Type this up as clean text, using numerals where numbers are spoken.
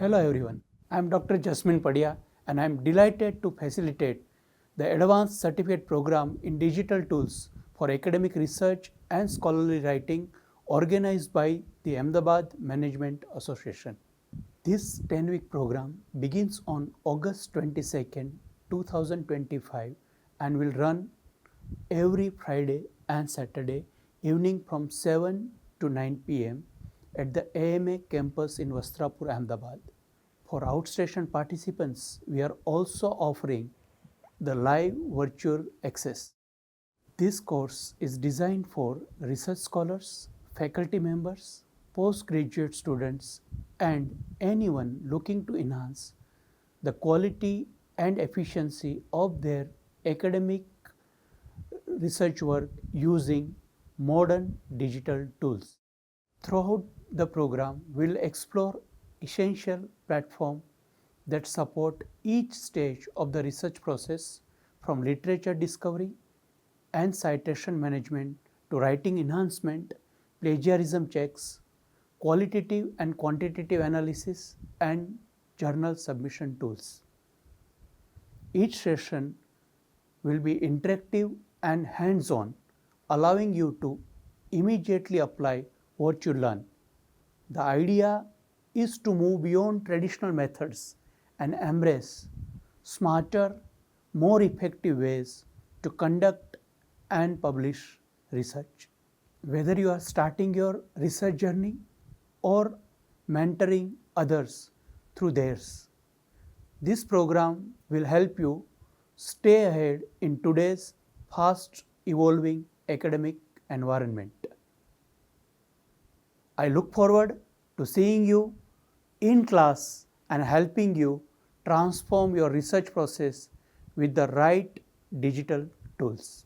Hello everyone, I am Dr. Jasmin Padiya and I am delighted to facilitate the Advanced Certificate Program in Digital Tools for Academic Research and Scholarly Writing organized by the Ahmedabad Management Association. This 10-week program begins on August 22nd, 2025 and will run every Friday and Saturday evening from 7 to 9 p.m. at the AMA campus in Vastrapur, Ahmedabad. For outstation participants, we are also offering the live virtual access. This course is designed for research scholars, faculty members, postgraduate students, and anyone looking to enhance the quality and efficiency of their academic research work using modern digital tools. Throughout the program, we'll explore essential platforms that support each stage of the research process, from literature discovery and citation management to writing enhancement, plagiarism checks, qualitative and quantitative analysis, and journal submission tools. Each session will be interactive and hands-on, allowing you to immediately apply what you learn. The idea is to move beyond traditional methods and embrace smarter, more effective ways to conduct and publish research. Whether you are starting your research journey or mentoring others through theirs, this program will help you stay ahead in today's fast evolving academic environment. I look forward to seeing you in class and helping you transform your research process with the right digital tools.